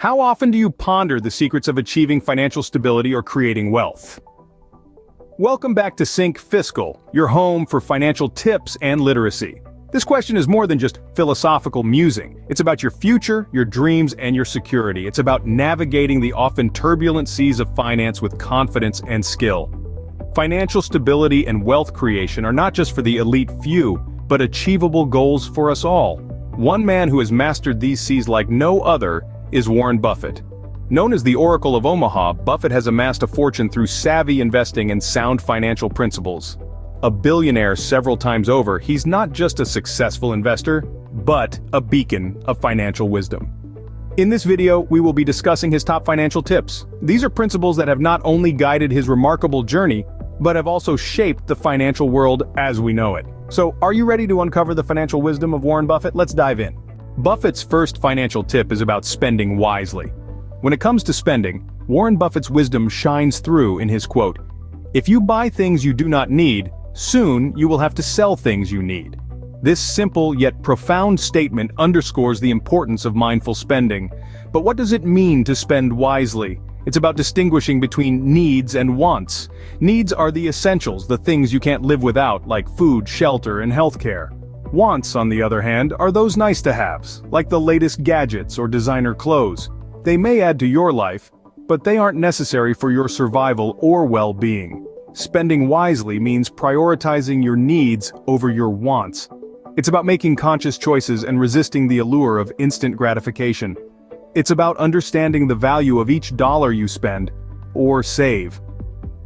How often do you ponder the secrets of achieving financial stability or creating wealth? Welcome back to SyncFiscal, your home for financial tips and literacy. This question is more than just philosophical musing. It's about your future, your dreams, and your security. It's about navigating the often turbulent seas of finance with confidence and skill. Financial stability and wealth creation are not just for the elite few, but achievable goals for us all. One man who has mastered these seas like no other is Warren Buffett. Known as the Oracle of Omaha, Buffett has amassed a fortune through savvy investing and sound financial principles. A billionaire several times over, he's not just a successful investor, but a beacon of financial wisdom. In this video, we will be discussing his top financial tips. These are principles that have not only guided his remarkable journey, but have also shaped the financial world as we know it. So, are you ready to uncover the financial wisdom of Warren Buffett? Let's dive in. Buffett's first financial tip is about spending wisely. When it comes to spending, Warren Buffett's wisdom shines through in his quote, "If you buy things you do not need, soon you will have to sell things you need." This simple yet profound statement underscores the importance of mindful spending. But what does it mean to spend wisely? It's about distinguishing between needs and wants. Needs are the essentials, the things you can't live without, like food, shelter, and healthcare. Wants, on the other hand, are those nice-to-haves, like the latest gadgets or designer clothes. They may add to your life, but they aren't necessary for your survival or well-being. Spending wisely means prioritizing your needs over your wants. It's about making conscious choices and resisting the allure of instant gratification. It's about understanding the value of each dollar you spend, or save.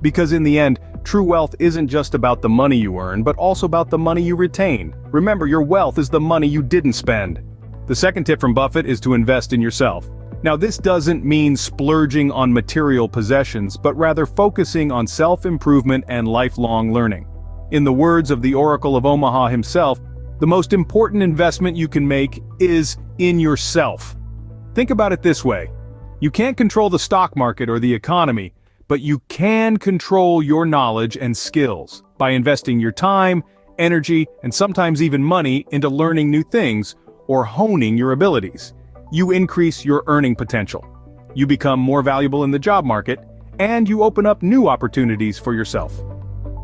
Because in the end, true wealth isn't just about the money you earn, but also about the money you retain. Remember, your wealth is the money you didn't spend. The second tip from Buffett is to invest in yourself. Now, this doesn't mean splurging on material possessions, but rather focusing on self-improvement and lifelong learning. In the words of the Oracle of Omaha himself, the most important investment you can make is in yourself. Think about it this way. You can't control the stock market or the economy, but you can control your knowledge and skills by investing your time, energy, and sometimes even money into learning new things or honing your abilities. You increase your earning potential. You become more valuable in the job market, and you open up new opportunities for yourself.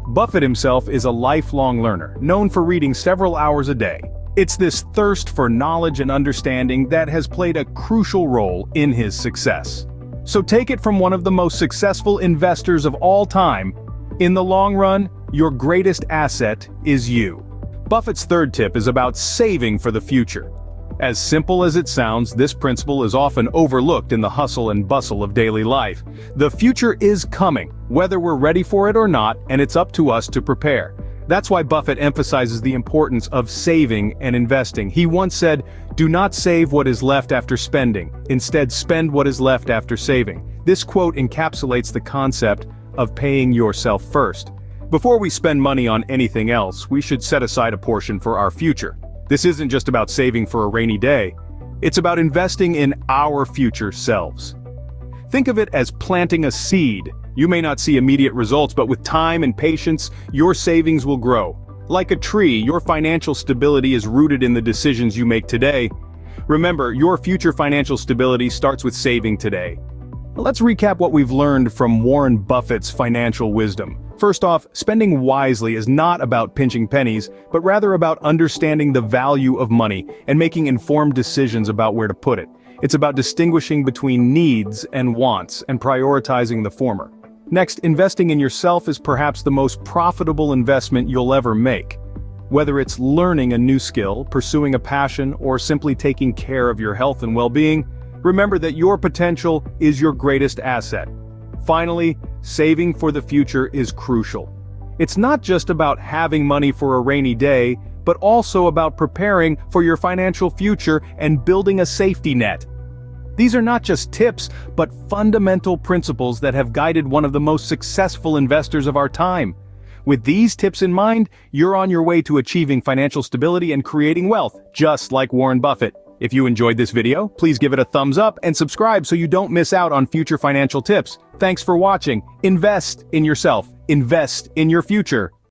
Buffett himself is a lifelong learner, known for reading several hours a day. It's this thirst for knowledge and understanding that has played a crucial role in his success. So take it from one of the most successful investors of all time, in the long run, your greatest asset is you. Buffett's third tip is about saving for the future. As simple as it sounds, this principle is often overlooked in the hustle and bustle of daily life. The future is coming, whether we're ready for it or not, and it's up to us to prepare. That's why Buffett emphasizes the importance of saving and investing. He once said, "Do not save what is left after spending. Instead, spend what is left after saving." This quote encapsulates the concept of paying yourself first. Before we spend money on anything else, we should set aside a portion for our future. This isn't just about saving for a rainy day. It's about investing in our future selves. Think of it as planting a seed. You may not see immediate results, but with time and patience, your savings will grow. Like a tree, your financial stability is rooted in the decisions you make today. Remember, your future financial stability starts with saving today. Let's recap what we've learned from Warren Buffett's financial wisdom. First off, spending wisely is not about pinching pennies, but rather about understanding the value of money and making informed decisions about where to put it. It's about distinguishing between needs and wants and prioritizing the former. Next, investing in yourself is perhaps the most profitable investment you'll ever make. Whether it's learning a new skill, pursuing a passion, or simply taking care of your health and well-being, remember that your potential is your greatest asset. Finally, saving for the future is crucial. It's not just about having money for a rainy day, but also about preparing for your financial future and building a safety net. These are not just tips, but fundamental principles that have guided one of the most successful investors of our time. With these tips in mind, you're on your way to achieving financial stability and creating wealth, just like Warren Buffett. If you enjoyed this video, please give it a thumbs up and subscribe so you don't miss out on future financial tips. Thanks for watching. Invest in yourself. Invest in your future.